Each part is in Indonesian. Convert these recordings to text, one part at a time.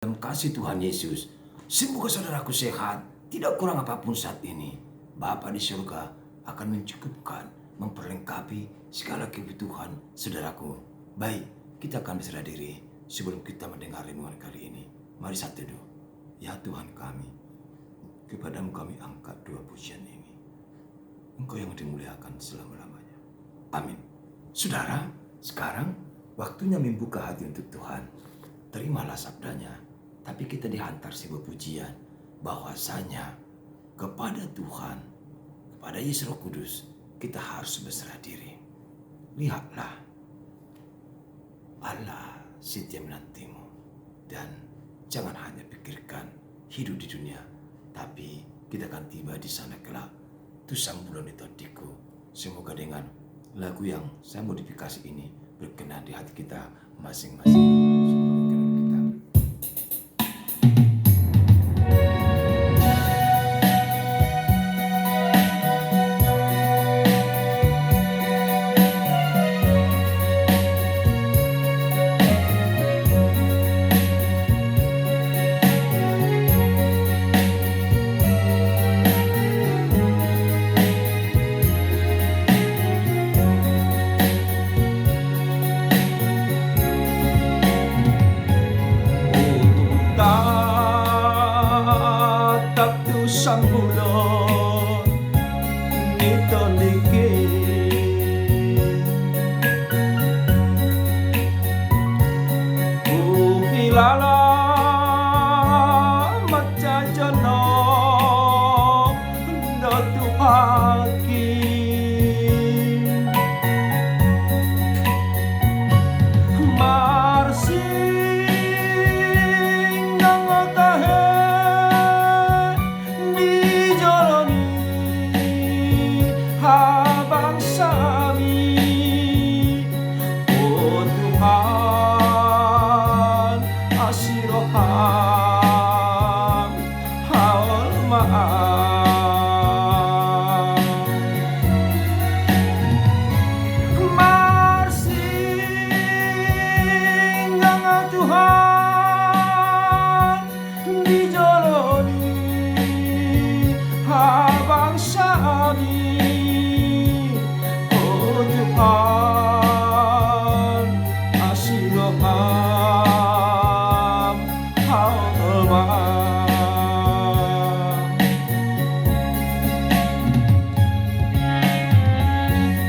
Dalam kasih Tuhan Yesus, semoga saudaraku sehat, tidak kurang apapun saat ini. Bapa di surga akan mencukupkan, memperlengkapi segala kebutuhan saudaraku. Baik, kita akan berserah diri sebelum kita mendengar renungan kali ini. Mari satu teduh. Ya Tuhan kami, kepadamu kami angkat dua pujian ini. Engkau yang dimuliakan selama-lamanya. Amin. Saudara, sekarang waktunya membuka hati untuk Tuhan. Terimalah sabdanya, tapi kita dihantar sebuah pujian bahwasanya kepada Tuhan, kepada Yesus Roh Kudus, kita harus berserah diri. Lihatlah, Allah setia menantimu, dan jangan hanya pikirkan hidup di dunia, tapi kita akan tiba di sana kelak. Tusang bulan itu hatiku. Semoga dengan lagu yang saya modifikasi ini berkenan di hati kita masing-masing. Sang bulan nito niki hilala macajono ndotu haki marsi nangotahe habang sami, oh Tuhan, asiroham haul maaf. Marsing nga Tuhan, dijoloni habang sami. Tuhan, asiroham haul maaf.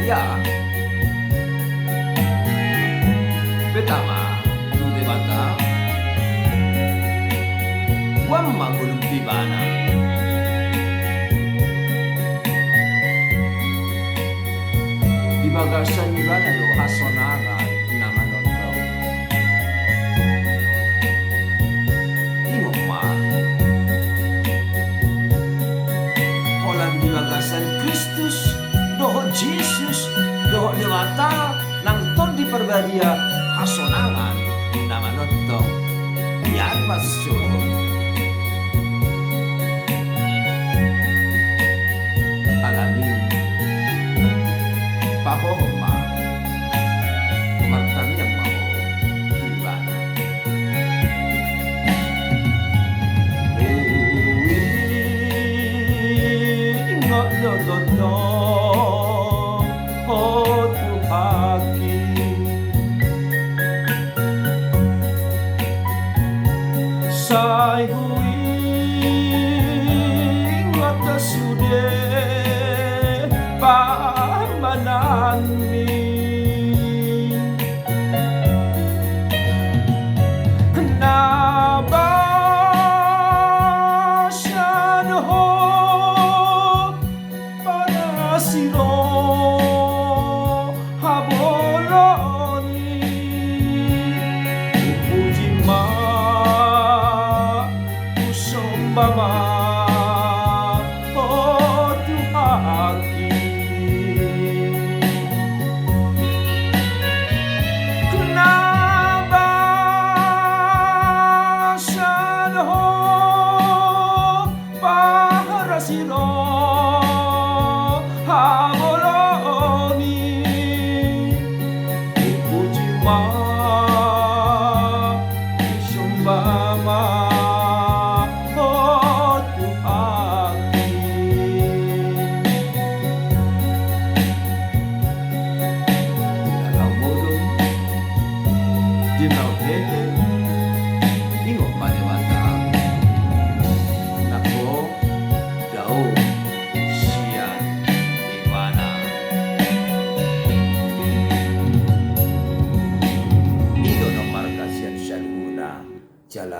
Ya, pertama, tude bata, wamma belum tibana. Di bagasan nila na lo hasonangan naman ito. Imo ma. Holang di bagasan Kristus, doho Jesus, doho lewata, nang ton di perbadia hasonangan naman ito. Yan masun. Alamin. Pahoma martanya mau gimana? Ingat lo oh Tuhaki sai hui ingat sude pamananmi nabasyan ho para siro haboloni upujima usombama oh Tuhaki Mama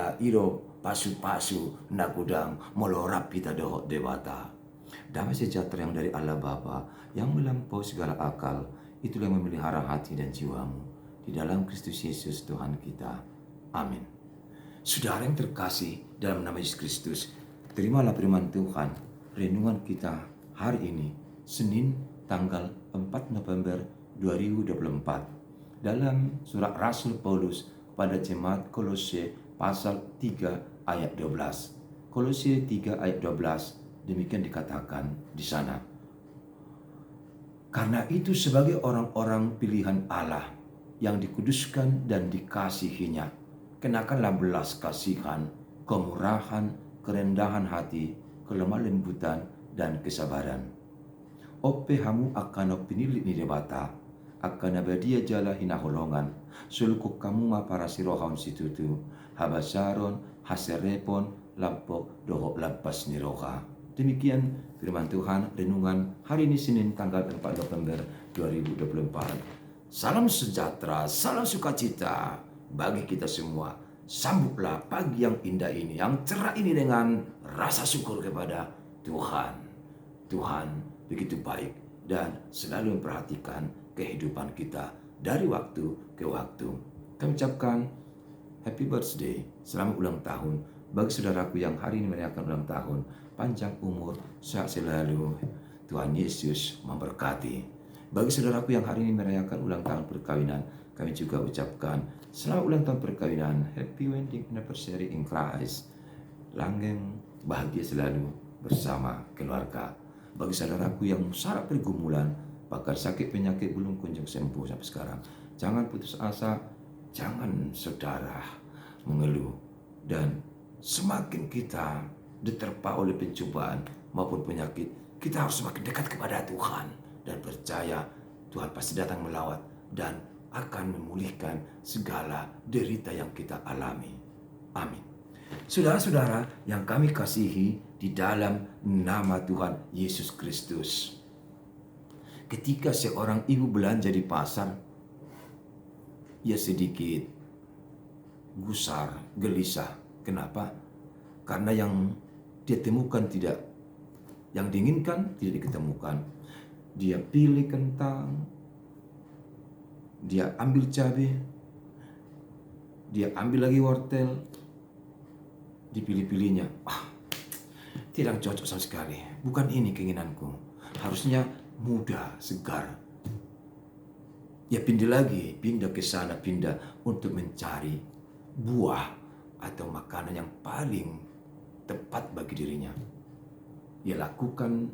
ita iro pasu-pasu nakudang melorap kita dohok dewata. Damai sejahtera yang dari Allah Bapa yang melampaui segala akal, itulah yang memelihara hati dan jiwamu di dalam Kristus Yesus Tuhan kita. Amin. Saudara yang terkasih dalam nama Yesus Kristus, terimalah firman Tuhan renungan kita hari ini, Senin tanggal 4 November 2024, dalam surat Rasul Paulus pada jemaat Kolose pasal 3 ayat 12. Kolose 3 ayat 12, demikian dikatakan di sana. Karena itu sebagai orang-orang pilihan Allah yang dikuduskan dan dikasihinya, kenakanlah belas kasihan, kemurahan, kerendahan hati, kelemah lembutan, dan kesabaran. Ope hamu akan opinilit ni debata, akan abadia jala hinaholongan, sulukuk kamu ma para sirohaun situtu, habasaron, haserepon, lampok, dohok lampas niroha. Demikian firman Tuhan renungan hari ini Senin tanggal 4 November 2024. Salam sejahtera, salam sukacita bagi kita semua. Sambutlah pagi yang indah ini, yang cerah ini dengan rasa syukur kepada Tuhan. Tuhan begitu baik dan selalu memperhatikan kehidupan kita dari waktu ke waktu. Kami ucapkan happy birthday, selamat ulang tahun bagi saudaraku yang hari ini merayakan ulang tahun. Panjang umur, sehat selalu. Tuhan Yesus memberkati. Bagi saudaraku yang hari ini merayakan ulang tahun perkawinan, kami juga ucapkan selamat ulang tahun perkawinan. Happy wedding anniversary in Christ. Langgeng bahagia selalu bersama keluarga. Bagi saudaraku yang syarat pergumulan, bahkan sakit penyakit belum kunjung sembuh sampai sekarang, jangan putus asa, jangan saudara mengeluh. Dan semakin kita diterpa oleh pencobaan maupun penyakit, kita harus semakin dekat kepada Tuhan dan percaya Tuhan pasti datang melawat dan akan memulihkan segala derita yang kita alami. Amin. Saudara-saudara yang kami kasihi di dalam nama Tuhan Yesus Kristus, ketika seorang ibu belanja di pasar, ia sedikit gusar, gelisah. Kenapa? Karena yang dia temukan tidak, yang diinginkan tidak diketemukan. Dia pilih kentang, dia ambil cabai, dia ambil lagi wortel, dipilih-pilihnya. Tidak cocok sama sekali. Bukan ini keinginanku. Harusnya muda, segar. Ya pindah ke sana, pindah untuk mencari buah atau makanan yang paling tepat bagi dirinya. Ia lakukan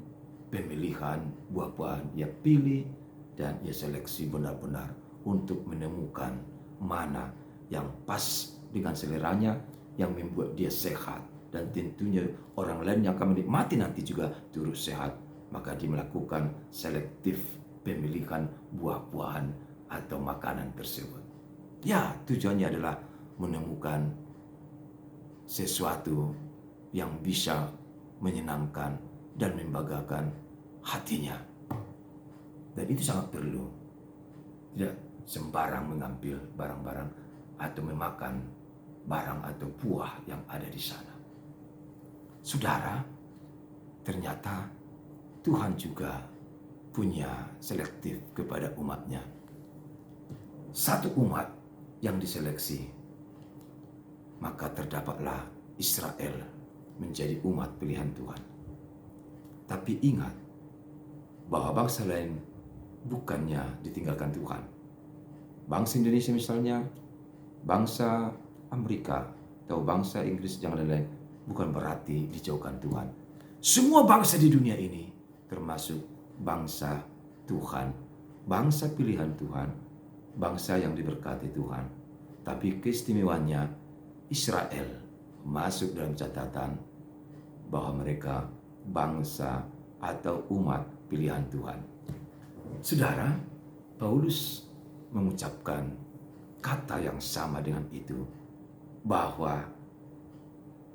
pemilihan buah-buahan, ia pilih dan ia seleksi benar-benar untuk menemukan mana yang pas dengan seleranya, yang membuat dia sehat, dan tentunya orang lain yang akan menikmati nanti juga turut sehat. Maka dia melakukan selektif pemilihan buah-buahan atau makanan tersebut. Ya, tujuannya adalah menemukan sesuatu yang bisa menyenangkan dan membanggakan hatinya. Dan itu sangat perlu. Tidak sembarang mengambil barang-barang atau memakan barang atau buah yang ada di sana. Saudara, ternyata Tuhan juga punya selektif kepada umatnya. Satu umat yang diseleksi, maka terdapatlah Israel menjadi umat pilihan Tuhan. Tapi ingat bahwa bangsa lain bukannya ditinggalkan Tuhan. Bangsa Indonesia misalnya, bangsa Amerika atau bangsa Inggris yang lain-lain, bukan berarti dijauhkan Tuhan. Semua bangsa di dunia ini termasuk bangsa Tuhan, bangsa pilihan Tuhan, bangsa yang diberkati Tuhan. Tapi keistimewaannya Israel masuk dalam catatan bahwa mereka bangsa atau umat pilihan Tuhan. Saudara, Paulus mengucapkan kata yang sama dengan itu, bahwa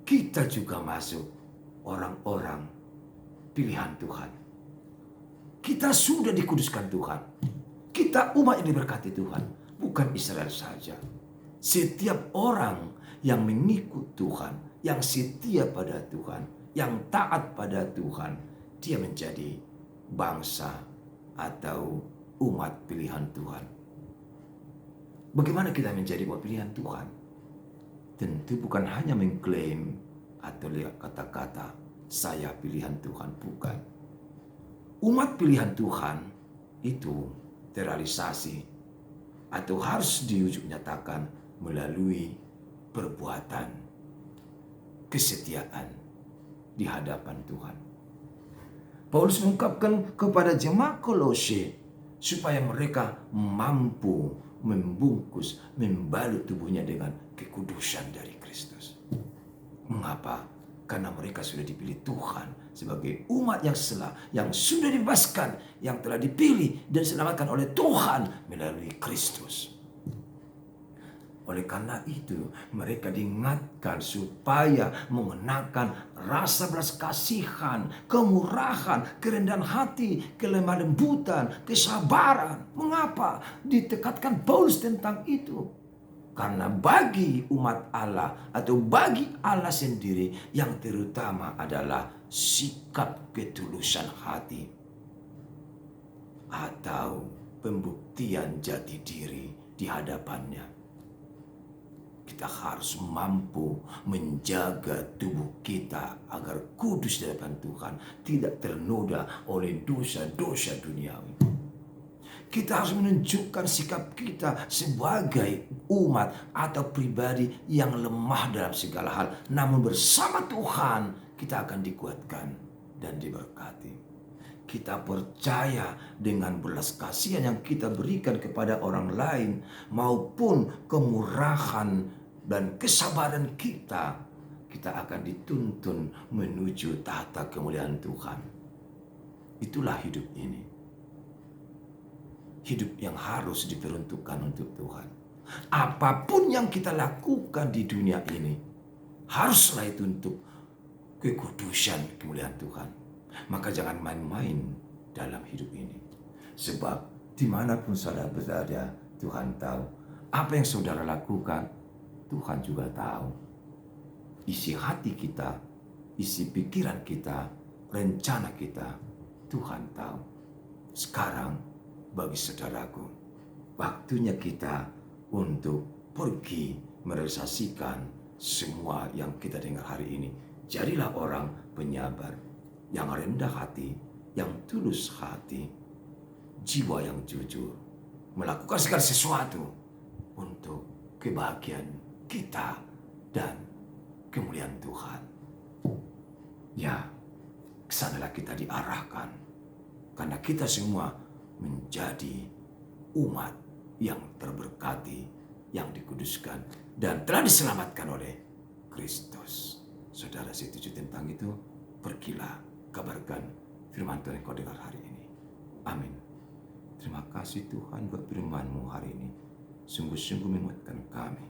kita juga masuk orang-orang pilihan Tuhan. Kita sudah dikuduskan Tuhan. Kita umat yang diberkati Tuhan, bukan Israel saja. Setiap orang yang mengikut Tuhan, yang setia pada Tuhan, yang taat pada Tuhan, dia menjadi bangsa atau umat pilihan Tuhan. Bagaimana kita menjadi umat pilihan Tuhan? Tentu bukan hanya mengklaim atau lihat kata-kata saya pilihan Tuhan, bukan. Umat pilihan Tuhan itu terrealisasi atau harus diwujud nyatakan melalui perbuatan kesetiaan di hadapan Tuhan. Paulus mengungkapkan kepada jemaat Kolose supaya mereka mampu membungkus, membalut tubuhnya dengan kekudusan dari Kristus. Mengapa? Karena mereka sudah dipilih Tuhan sebagai umat yang sela, yang sudah dibebaskan, yang telah dipilih dan diselamatkan oleh Tuhan melalui Kristus. Oleh karena itu, mereka diingatkan supaya mengenakan rasa belas kasihan, kemurahan, kerendahan hati, kelemah lembutan, kesabaran. Mengapa ditekatkan Paulus tentang itu? Karena bagi umat Allah atau bagi Allah sendiri yang terutama adalah sikap ketulusan hati atau pembuktian jati diri di hadapannya. Kita harus mampu menjaga tubuh kita agar kudus di hadapan Tuhan, tidak ternoda oleh dosa-dosa duniawi. Kita harus menunjukkan sikap kita sebagai umat atau pribadi yang lemah dalam segala hal. Namun bersama Tuhan kita akan dikuatkan dan diberkati. Kita percaya dengan belas kasihan yang kita berikan kepada orang lain maupun kemurahan dan kesabaran kita akan dituntun menuju tahta kemuliaan Tuhan. Itulah hidup ini. Hidup yang harus diperuntukkan untuk Tuhan. Apapun yang kita lakukan di dunia ini, haruslah itu untuk kekudusan kemuliaan Tuhan. Maka jangan main-main dalam hidup ini. Sebab dimanapun saudara berada, Tuhan tahu. Apa yang saudara lakukan, Tuhan juga tahu. Isi hati kita, isi pikiran kita, rencana kita, Tuhan tahu. Sekarang, bagi saudaraku, waktunya kita untuk pergi merealisasikan semua yang kita dengar hari ini. Jadilah orang penyabar, yang rendah hati, yang tulus hati, jiwa yang jujur, melakukan segala sesuatu untuk kebahagiaan kita dan kemuliaan Tuhan. Ya, kesanalah kita diarahkan, karena kita semua menjadi umat yang terberkati, yang dikuduskan, dan telah diselamatkan oleh Kristus. Saudara setuju tentang itu? Pergilah, kabarkan firman Tuhan yang kau dengar hari ini. Amin. Terima kasih Tuhan buat firman-Mu hari ini. Sungguh-sungguh menguatkan kami,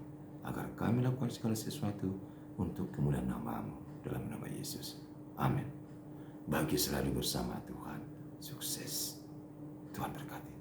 agar kami lakukan segala sesuatu untuk kemuliaan nama-Mu dalam nama Yesus. Amin. Bagi selalu bersama Tuhan. Sukses. Tuhan berkati.